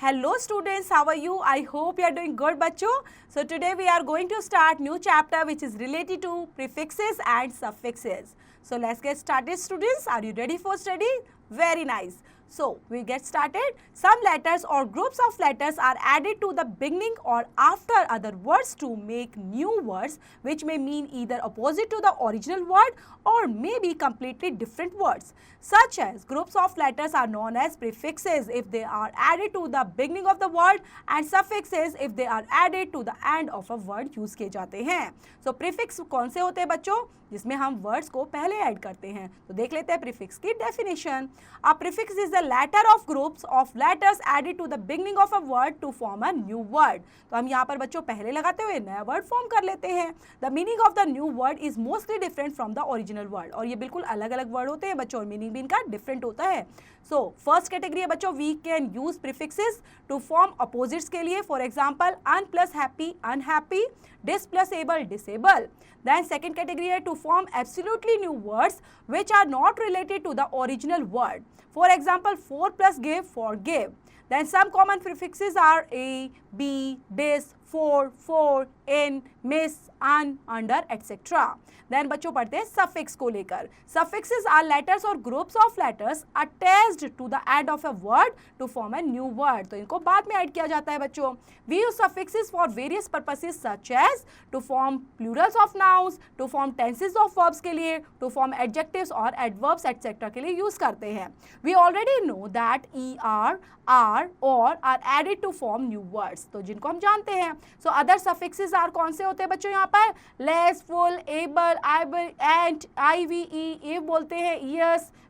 Hello students, how are you? I hope you are doing good बच्चों. So today we are going to start new chapter which is related to prefixes and suffixes. So let's get started students. Are you ready for study? Very nice. So we get started. Some letters or groups of letters are added to the beginning or after other words to make new words which may mean either opposite to the original word or may be completely different words. Such as groups of letters are known as prefixes if they are added to the beginning of the word and suffixes if they are added to the end of a word use किए जाते हैं. So prefix कौन से होते हैं बच्चों? जिसमें हम वर्ड्स को पहले ऐड करते हैं. तो देख लेते हैं प्रीफिक्स की definition. A prefix is the latter of groups of letters added to the beginning of a word to form a new word. तो हम यहाँ पर बच्चों पहले लगाते हुए नया वर्ड फॉर्म कर लेते हैं. The meaning of the new word is mostly different from the original word. और ये बिल्कुल अलग अलग वर्ड होते हैं बच्चों और मीनिंग भी इनका डिफरेंट होता है. So फर्स्ट कैटेगरी है बच्चों, we can use prefixes to form opposites के लिए. For example, un plus happy, unhappy, dis plus able, disable. Then second category है to form absolutely new words which are not related to the original word. For example, for plus give, forgive. Then some common prefixes are a, b, dis, for, in, miss, un, under, etc. Then बच्चों पढ़ते हैं suffix को लेकर. Suffixes are letters or groups of letters attached to the end of a word to form a new word. तो इनको बाद में add किया जाता है बच्चों. We use suffixes for various purposes such as to form plurals of nouns, to form tenses of verbs के लिए, to form adjectives और adverbs etc. के लिए use करते हैं. We already know that er, are, or are added to form new words. तो जिनको हम जानते हैं. So other suffixes are कौन से होते हैं बच्चों यहाँ पर? Less, full, able, and, ive, बोलते हैं,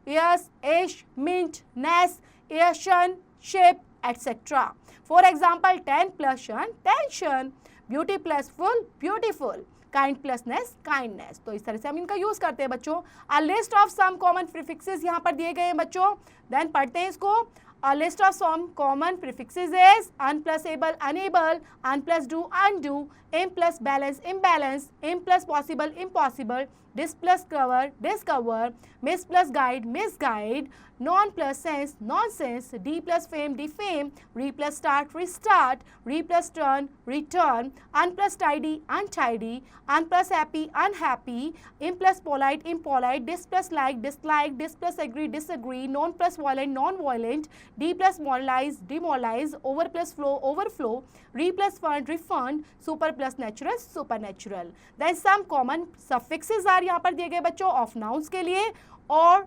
yes, ish, mint, ness, ation, ship, etc. For example, ten plus shun, tension, beauty plus full, beautiful, kind plus ness, kindness. तो इस तरह से हम इनका यूज करते हैं बच्चों. A list of some common prefixes यहाँ पर दिए गए हैं बच्चों. Then पढ़ते हैं इसको. A list of some common prefixes is un plus able, unable, un plus do, undo, im plus balance, imbalance, im plus possible, impossible, dis plus cover, discover, miss plus guide, misguide, non plus sense, nonsense, d plus fame, defame, re plus start, restart, re plus turn, return, un plus tidy, untidy, un plus happy, unhappy, im plus polite, impolite, dis plus like, dislike, dis plus agree, disagree, non plus violent, non-violent, d plus moralize, demoralize, over plus flow, overflow, re plus fund, refund, super plus natural, supernatural. Then some common suffixes are यहाँ पर दिए गए बच्चों of nouns के लिए or,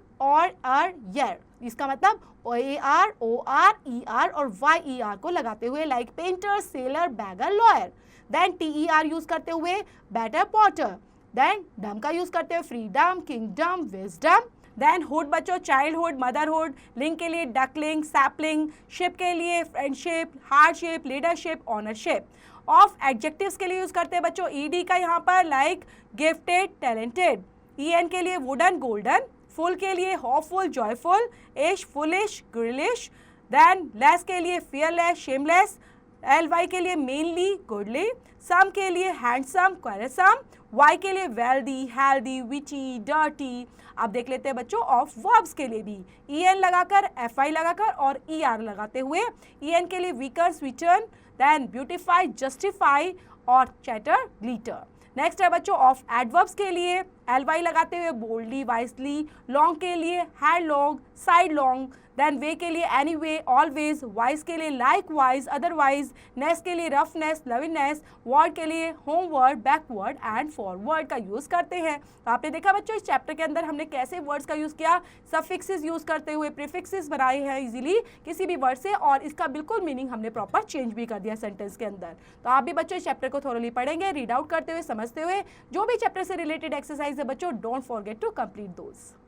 yer. इसका मतलब OAR, OR, ER और YER को लगाते हुए like painter, sailor, beggar, lawyer. Then TER use करते हुए better, potter. Then dumb का यूज करते हुए freedom, kingdom, wisdom. Then hood बच्चों चाइल्डहुड, मदरहुड, लिंक के लिए डकलिंग, सैपलिंग, शिप के लिए friendship, hardship, leadership, ownership. Of adjectives के लिए यूज करते हैं बच्चों ईडी का यहाँ पर लाइक गिफ्टेड, टैलेंटेड. ईएन के लिए वुडन, गोल्डन. फुल के लिए होपफुल, जॉयफुल. इश, फुलिश, ग्रिलिश. देन लेस के लिए फियरलेस, शेमलेस. LY के लिए मेनली, गुडली. सम के लिए हैंडसम, क्वेरसम. Y के लिए वेल्दी, हेल्दी, विची, डर्टी. अब देख लेते हैं बच्चों ऑफ वर्ब्स के लिए भी. EN लगाकर, FI लगाकर और ER लगाते हुए. EN के लिए वीकर, स्वीटन. देन ब्यूटिफाई, जस्टिफाई और चैटर, ग्लीटर. नेक्स्ट है बच्चों ऑफ एडवर्ब्स के लिए LY लगाते हुए बोल्डली, वाइसली. लॉन्ग के लिए head long, side long. Then way के लिए एनी वे, ऑलवेज. वाइज के लिए लाइक वाइज, अदरवाइज. नेस के लिए रफनेस, लविनेस. वर्ड के लिए होमवर्ड, बैकवर्ड एंड फॉरवर्ड का यूज करते हैं. तो आपने देखा बच्चों इस चैप्टर के अंदर हमने कैसे वर्ड्स का यूज किया, सफिक्सेस यूज करते हुए प्रीफिक्सेस बनाए हैं इजीली किसी भी वर्ड से और इसका बिल्कुल मीनिंग हमने प्रॉपर चेंज भी कर दिया सेंटेंस के अंदर. तो आप भी बच्चों इस चैप्टर को थोरली पढ़ेंगे, रीड आउट करते हुए, समझते हुए. जो भी चैप्टर से रिलेटेड एक्सरसाइज है बच्चों don't forget to complete those.